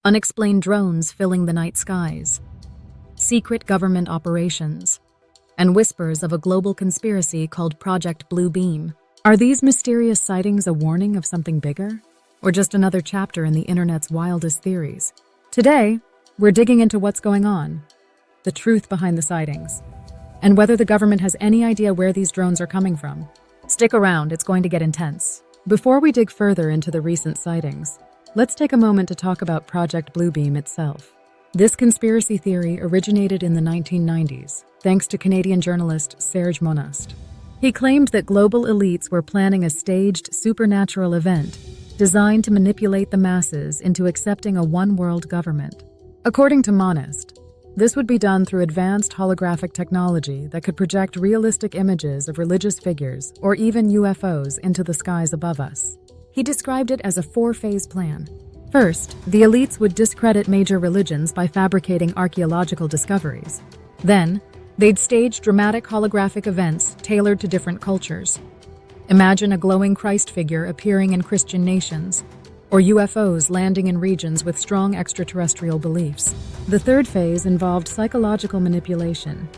unexplained drones filling the night skies, secret government operations, and whispers of a global conspiracy called Project Blue Beam. Are these mysterious sightings a warning of something bigger, or just another chapter in the internet's wildest theories? Today, we're digging into what's going on, the truth behind the sightings, and whether the government has any idea where these drones are coming from. Stick around, it's going to get intense. Before we dig further into the recent sightings, let's take a moment to talk about Project Blue Beam itself. This conspiracy theory originated in the 1990s, thanks to Canadian journalist Serge Monast. He claimed that global elites were planning a staged supernatural event designed to manipulate the masses into accepting a one-world government. According to Monast, this would be done through advanced holographic technology that could project realistic images of religious figures or even UFOs into the skies above us. He described it as a four-phase plan. First, the elites would discredit major religions by fabricating archaeological discoveries. Then, they'd stage dramatic holographic events tailored to different cultures. Imagine a glowing Christ figure appearing in Christian nations, or UFOs landing in regions with strong extraterrestrial beliefs. The third phase involved psychological manipulation,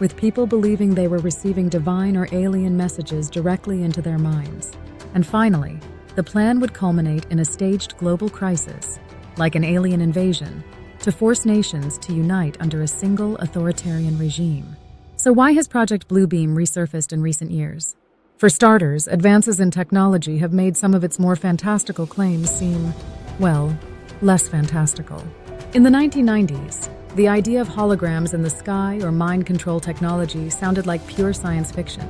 with people believing they were receiving divine or alien messages directly into their minds. And finally, the plan would culminate in a staged global crisis, like an alien invasion, to force nations to unite under a single authoritarian regime. So why has Project Blue Beam resurfaced in recent years? For starters, advances in technology have made some of its more fantastical claims seem, well, less fantastical. In the 1990s, the idea of holograms in the sky or mind control technology sounded like pure science fiction.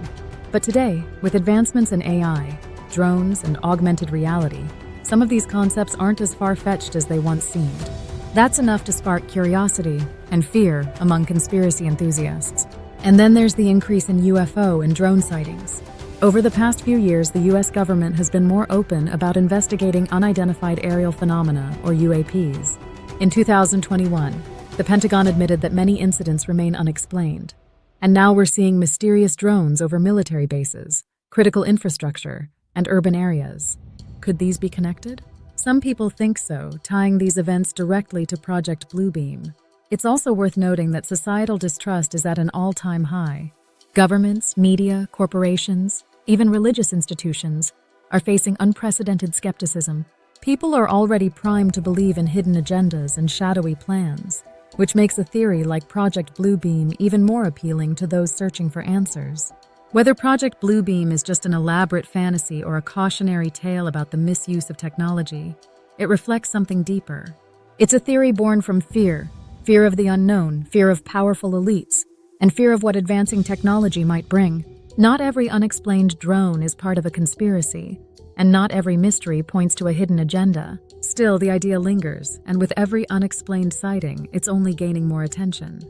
But today, with advancements in AI, drones, and augmented reality, some of these concepts aren't as far-fetched as they once seemed. That's enough to spark curiosity and fear among conspiracy enthusiasts. And then there's the increase in UFO and drone sightings. Over the past few years, the US government has been more open about investigating unidentified aerial phenomena, or UAPs. In 2021, the Pentagon admitted that many incidents remain unexplained. And now we're seeing mysterious drones over military bases, critical infrastructure, and urban areas. Could these be connected? Some people think so, tying these events directly to Project Blue Beam. It's also worth noting that societal distrust is at an all-time high. Governments, media, corporations, even religious institutions are facing unprecedented skepticism. People are already primed to believe in hidden agendas and shadowy plans, which makes a theory like Project Blue Beam even more appealing to those searching for answers. Whether Project Blue Beam is just an elaborate fantasy or a cautionary tale about the misuse of technology, it reflects something deeper. It's a theory born from fear of the unknown, fear of powerful elites, and fear of what advancing technology might bring. Not every unexplained drone is part of a conspiracy, and not every mystery points to a hidden agenda. Still, the idea lingers, and with every unexplained sighting, it's only gaining more attention.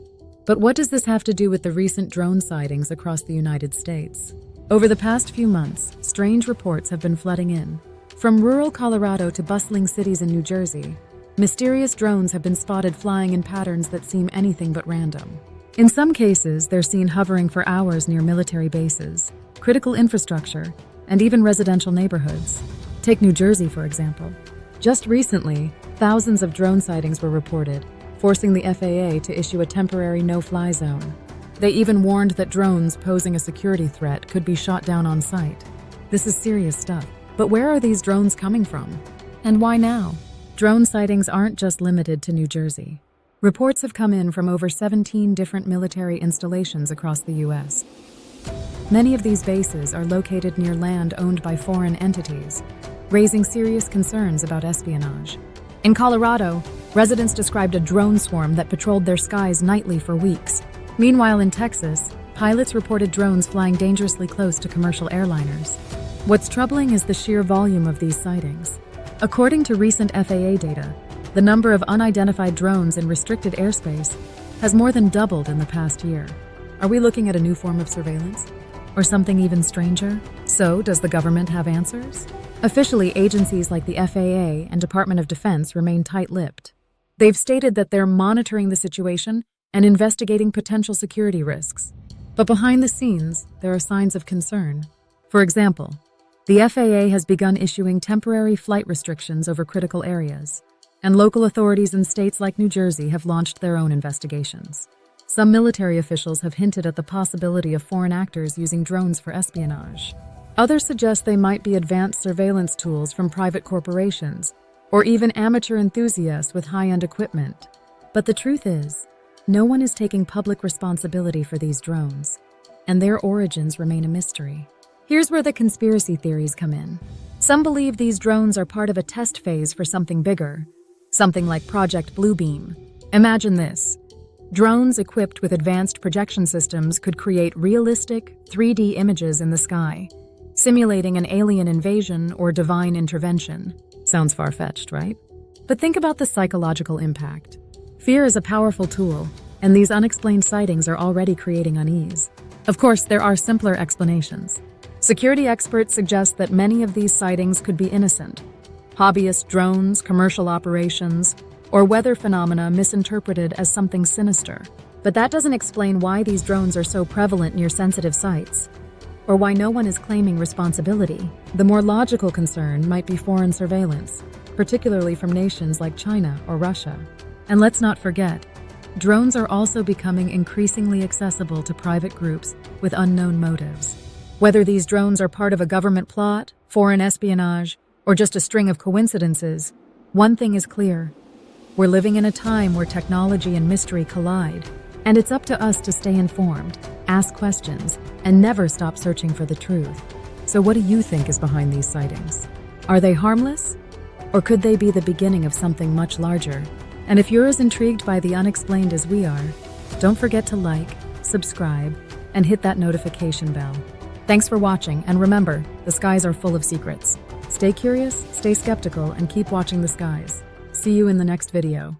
But what does this have to do with the recent drone sightings across the United States? Over the past few months, strange reports have been flooding in. From rural Colorado to bustling cities in New Jersey, mysterious drones have been spotted flying in patterns that seem anything but random. In some cases, they're seen hovering for hours near military bases, critical infrastructure, and even residential neighborhoods. Take New Jersey, for example. Just recently, thousands of drone sightings were reported, forcing the FAA to issue a temporary no-fly zone. They even warned that drones posing a security threat could be shot down on site. This is serious stuff. But where are these drones coming from? And why now? Drone sightings aren't just limited to New Jersey. Reports have come in from over 17 different military installations across the U.S. Many of these bases are located near land owned by foreign entities, raising serious concerns about espionage. In Colorado, residents described a drone swarm that patrolled their skies nightly for weeks. Meanwhile, in Texas, pilots reported drones flying dangerously close to commercial airliners. What's troubling is the sheer volume of these sightings. According to recent FAA data, the number of unidentified drones in restricted airspace has more than doubled in the past year. Are we looking at a new form of surveillance? Or something even stranger? So, does the government have answers? Officially, agencies like the FAA and Department of Defense remain tight-lipped. They've stated that they're monitoring the situation and investigating potential security risks. But behind the scenes, there are signs of concern. For example, the FAA has begun issuing temporary flight restrictions over critical areas, and local authorities in states like New Jersey have launched their own investigations. Some military officials have hinted at the possibility of foreign actors using drones for espionage. Others suggest they might be advanced surveillance tools from private corporations, or even amateur enthusiasts with high-end equipment. But the truth is, no one is taking public responsibility for these drones, and their origins remain a mystery. Here's where the conspiracy theories come in. Some believe these drones are part of a test phase for something bigger, something like Project Bluebeam. Imagine this. Drones equipped with advanced projection systems could create realistic, 3D images in the sky, simulating an alien invasion or divine intervention. Sounds far-fetched, right? But think about the psychological impact. Fear is a powerful tool, and these unexplained sightings are already creating unease. Of course, there are simpler explanations. Security experts suggest that many of these sightings could be innocent. Hobbyist drones, commercial operations, or weather phenomena misinterpreted as something sinister. But that doesn't explain why these drones are so prevalent near sensitive sites, or why no one is claiming responsibility. The more logical concern might be foreign surveillance, particularly from nations like China or Russia. And let's not forget, drones are also becoming increasingly accessible to private groups with unknown motives. Whether these drones are part of a government plot, foreign espionage, or just a string of coincidences, one thing is clear. We're living in a time where technology and mystery collide, and it's up to us to stay informed, ask questions, and never stop searching for the truth. So what do you think is behind these sightings? Are they harmless? Or could they be the beginning of something much larger? And if you're as intrigued by the unexplained as we are, don't forget to like, subscribe, and hit that notification bell. Thanks for watching, and remember, the skies are full of secrets. Stay curious, stay skeptical, and keep watching the skies. See you in the next video.